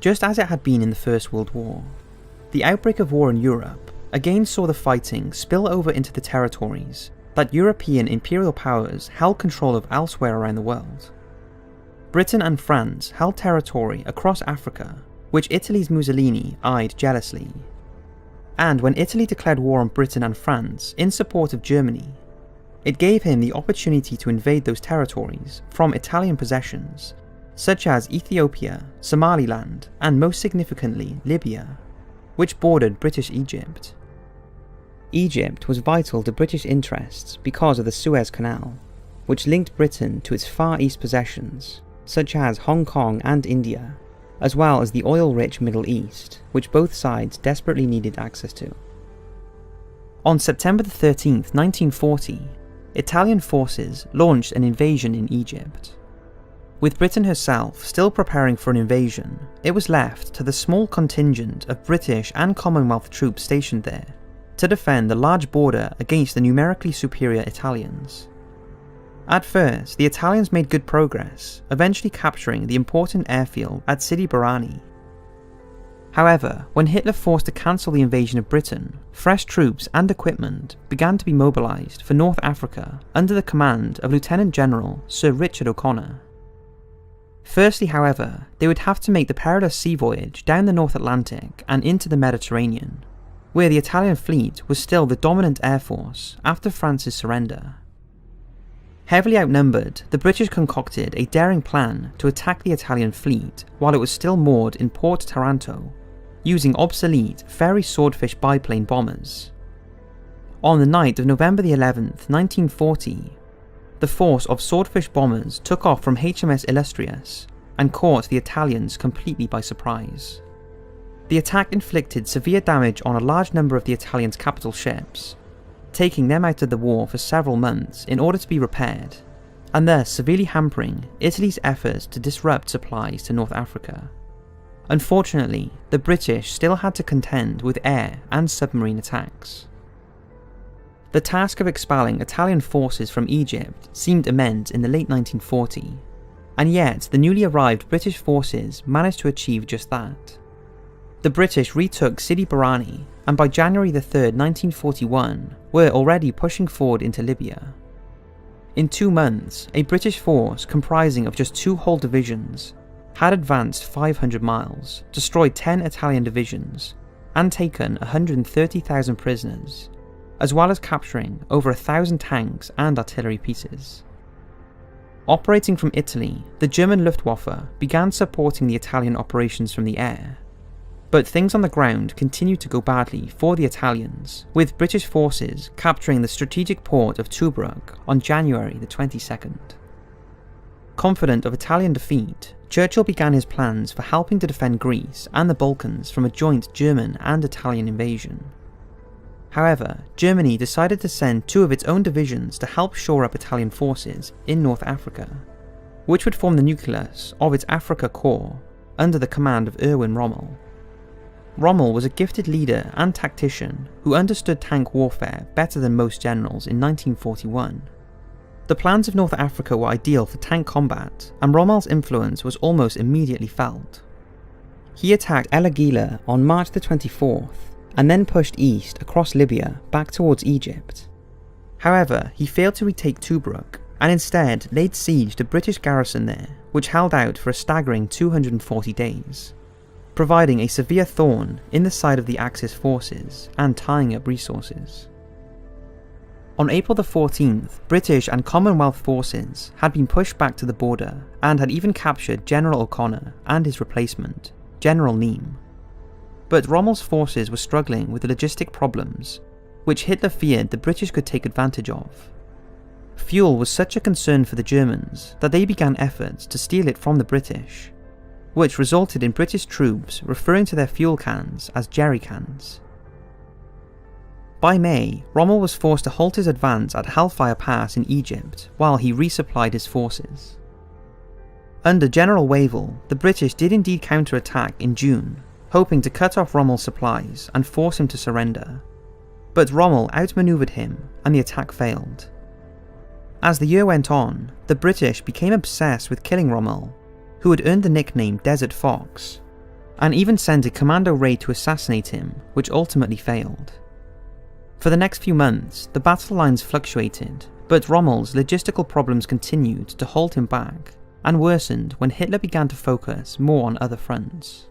just as it had been in the First World War. The outbreak of war in Europe again saw the fighting spill over into the territories that European imperial powers held control of elsewhere around the world. Britain and France held territory across Africa, which Italy's Mussolini eyed jealously. And when Italy declared war on Britain and France in support of Germany, it gave him the opportunity to invade those territories from Italian possessions, such as Ethiopia, Somaliland, and most significantly Libya, which bordered British Egypt. Egypt was vital to British interests because of the Suez Canal, which linked Britain to its Far East possessions, such as Hong Kong and India, as well as the oil-rich Middle East, which both sides desperately needed access to. On September 13, 1940, Italian forces launched an invasion in Egypt. With Britain herself still preparing for an invasion, it was left to the small contingent of British and Commonwealth troops stationed there to defend the large border against the numerically superior Italians. At first, the Italians made good progress, eventually capturing the important airfield at Sidi Barrani. However, when Hitler forced to cancel the invasion of Britain, fresh troops and equipment began to be mobilised for North Africa under the command of Lieutenant General Sir Richard O'Connor. Firstly, however, they would have to make the perilous sea voyage down the North Atlantic and into the Mediterranean, where the Italian fleet was still the dominant air force after France's surrender. Heavily outnumbered, the British concocted a daring plan to attack the Italian fleet while it was still moored in Port Taranto, using obsolete Fairey Swordfish biplane bombers. On the night of November 11th, 1940, the force of Swordfish bombers took off from HMS Illustrious and caught the Italians completely by surprise. The attack inflicted severe damage on a large number of the Italians' capital ships, taking them out of the war for several months in order to be repaired, and thus severely hampering Italy's efforts to disrupt supplies to North Africa. Unfortunately, the British still had to contend with air and submarine attacks. The task of expelling Italian forces from Egypt seemed immense in the late 1940s, and yet the newly arrived British forces managed to achieve just that. The British retook Sidi Barrani, and by January 3rd, 1941, were already pushing forward into Libya. In 2 months, a British force comprising of just 2 whole divisions had advanced 500 miles, destroyed 10 Italian divisions, and taken 130,000 prisoners, as well as capturing over 1,000 tanks and artillery pieces. Operating from Italy, the German Luftwaffe began supporting the Italian operations from the air. But things on the ground continued to go badly for the Italians, with British forces capturing the strategic port of Tobruk on January 22nd. Confident of Italian defeat, Churchill began his plans for helping to defend Greece and the Balkans from a joint German and Italian invasion. However, Germany decided to send 2 of its own divisions to help shore up Italian forces in North Africa, which would form the nucleus of its Africa Corps under the command of Erwin Rommel. Rommel was a gifted leader and tactician who understood tank warfare better than most generals in 1941. The plans of North Africa were ideal for tank combat, and Rommel's influence was almost immediately felt. He attacked El Agheila on March 24th, and then pushed east across Libya back towards Egypt. However, he failed to retake Tobruk, and instead laid siege to British garrison there, which held out for a staggering 240 days. Providing a severe thorn in the side of the Axis forces and tying up resources. On April 14th, British and Commonwealth forces had been pushed back to the border and had even captured General O'Connor and his replacement, General Neame. But Rommel's forces were struggling with the logistic problems, which Hitler feared the British could take advantage of. Fuel was such a concern for the Germans that they began efforts to steal it from the British, which resulted in British troops referring to their fuel cans as jerry cans. By May, Rommel was forced to halt his advance at Hellfire Pass in Egypt while he resupplied his forces. Under General Wavell, the British did indeed counterattack in June, hoping to cut off Rommel's supplies and force him to surrender. But Rommel outmaneuvered him and the attack failed. As the year went on, the British became obsessed with killing Rommel, who had earned the nickname Desert Fox. and even sent a commando raid to assassinate him, which ultimately failed. For the next few months, the battle lines fluctuated, but Rommel's logistical problems continued to hold him back, and worsened when Hitler began to focus more on other fronts.